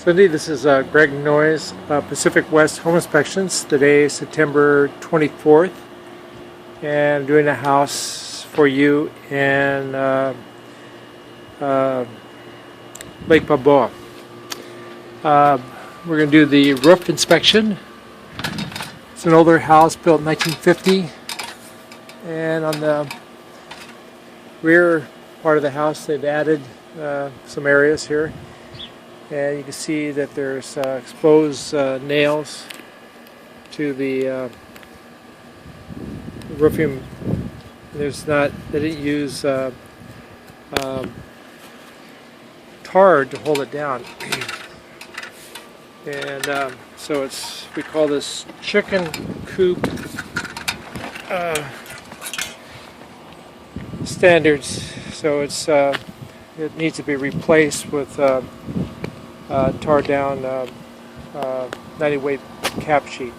Cindy, this is Greg Noyes, Pacific West Home Inspections. Today is September 24th, and I'm doing a house for you in Lake Balboa. We're going to do the roof inspection. It's an older house built in 1950, and on the rear part of the house they've added some areas here. And you can see that there's exposed nails to the roofing. They didn't use tar to hold it down. And so we call this chicken coop standards. So it needs to be replaced with tar down 90 weight cap sheet,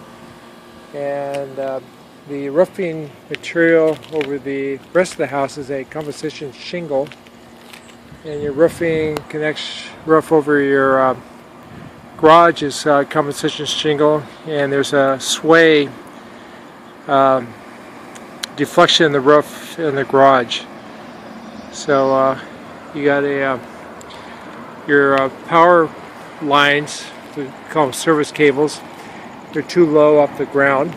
and the roofing material over the rest of the house is a composition shingle, and your roofing roof over your garage is composition shingle, and there's a sway deflection in the roof in the garage. So you got your power lines, we call them service cables. They're too low off the ground.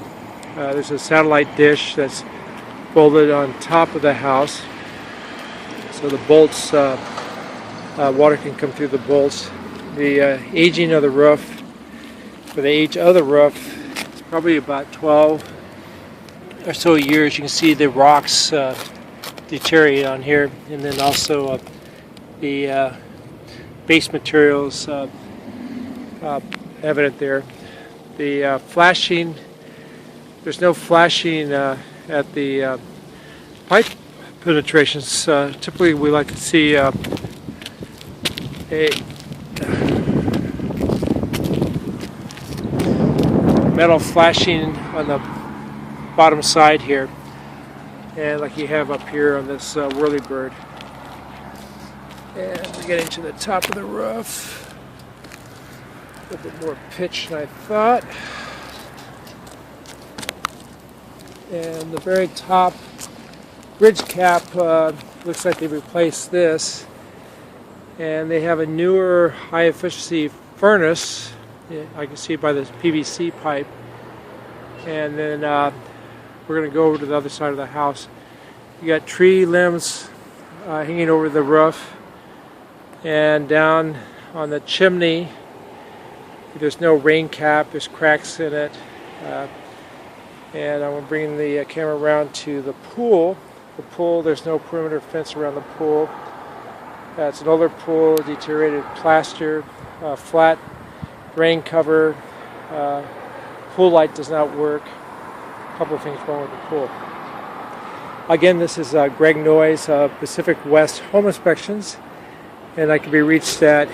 There's a satellite dish that's bolted on top of the house, so the bolts, water can come through the bolts. The aging of the roof, for the age of the roof, it's probably about 12 or so years. You can see the rocks deteriorate on here, and then also the base materials evident there. The flashing, there's no flashing at the pipe penetrations. Typically we like to see a metal flashing on the bottom side here, and like you have up here on this whirlybird. And we're getting to the top of the roof. A little bit more pitch than I thought. And the very top bridge cap looks like they replaced this. And they have a newer high efficiency furnace. I can see it by the PVC pipe. And then we're going to go over to the other side of the house. You got tree limbs hanging over the roof. And down on the chimney, there's no rain cap, there's cracks in it. And I'm going to bring the camera around to the pool. The pool, there's no perimeter fence around the pool. It's an older pool, deteriorated plaster, flat drain cover. Pool light does not work. A couple of things wrong with the pool. Again, this is Greg Noyes, Pacific West Home Inspections. And I can be reached at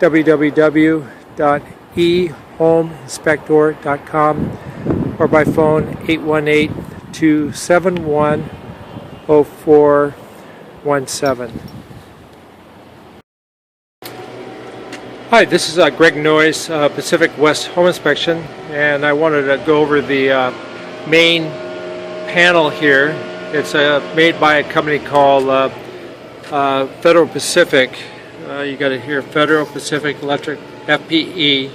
www.ehomeinspector.com or by phone 818-271-0417. Hi, this is Greg Noyes, Pacific West Home Inspection, and I wanted to go over the main panel here. It's made by a company called Federal Pacific. You got it here, Federal Pacific Electric, FPE,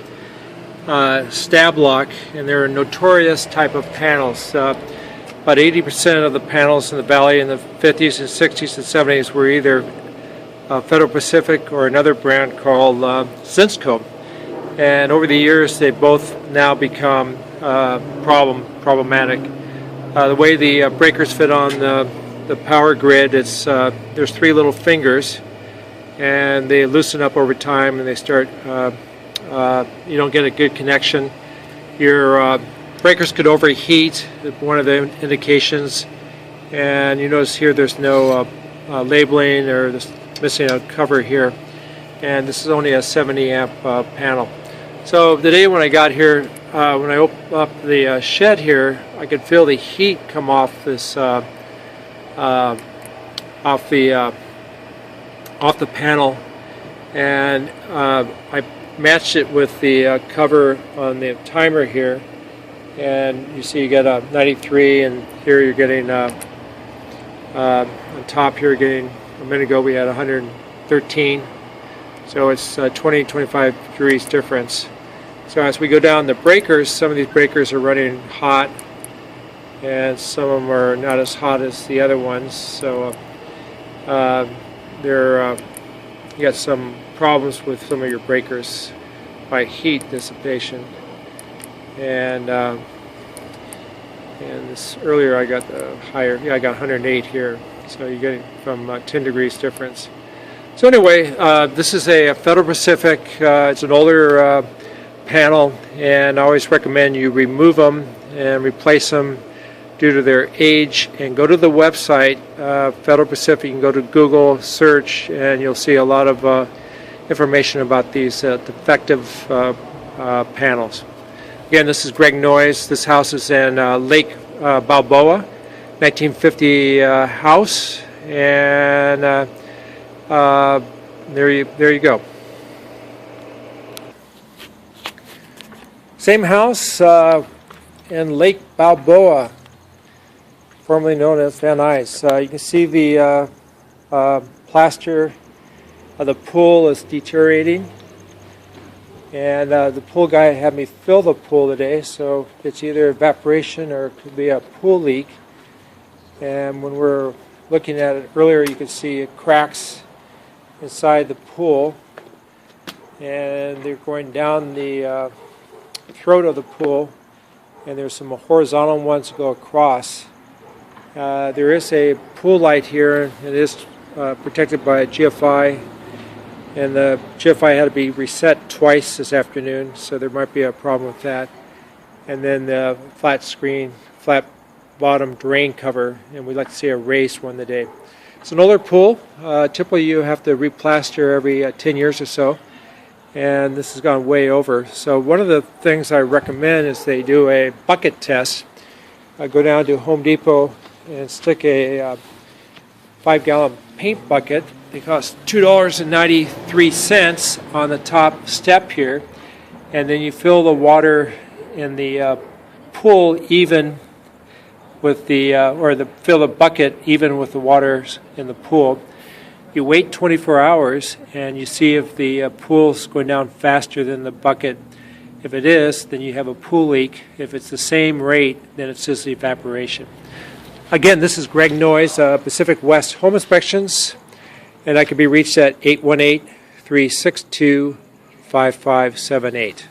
stab lock, and they're a notorious type of panels. About 80% of the panels in the valley in the 50s and 60s and 70s were either Federal Pacific or another brand called Zinsco. And over the years they've both now become problematic. The way the breakers fit on the power grid, there's three little fingers, and they loosen up over time, and they start. You don't get a good connection. Your breakers could overheat. One of the indications, and you notice here there's no labeling, or there's missing a cover here. And this is only a 70 amp panel. So the day when I got here, when I opened up the shed here, I could feel the heat come off this off the panel, and I matched it with the cover on the timer here, and you see you get a 93, and here you're getting on top here, getting a minute ago we had 113, so it's 20-25 degrees difference. So as we go down the breakers, some of these breakers are running hot and some of them are not as hot as the other ones, so you got some problems with some of your breakers by heat dissipation. And this earlier I got the higher, I got 108 here, so you're getting from 10 degrees difference. So anyway, this is a Federal Pacific. It's an older panel, and I always recommend you remove them and replace them due to their age, and go to the website Federal Pacific. You can go to Google search and you'll see a lot of information about these defective panels. Again, this is Greg Noyes. This house is in Lake Balboa, 1950 house, and there you go. Same house in Lake Balboa, formerly known as Van Nuys. You can see the plaster of the pool is deteriorating, and the pool guy had me fill the pool today, so it's either evaporation or it could be a pool leak. And when we're looking at it earlier, you could see cracks inside the pool, and they're going down the throat of the pool, and there's some horizontal ones that go across. There is a pool light here. It is protected by a GFI, and the GFI had to be reset twice this afternoon, so there might be a problem with that. And then the flat screen, flat bottom drain cover, and we'd like to see a raised one today. It's an older pool. Typically you have to replaster every 10 years or so, and this has gone way over. So one of the things I recommend is they do a bucket test. Go down to Home Depot and stick a 5-gallon paint bucket. They cost $2.93 on the top step here, and then you fill the water in the pool even with the fill the bucket even with the water in the pool. You wait 24 hours and you see if the pool's going down faster than the bucket. If it is, then you have a pool leak. If it's the same rate, then it's just evaporation. Again, this is Greg Noyes, Pacific West Home Inspections, and I can be reached at 818-362-5578.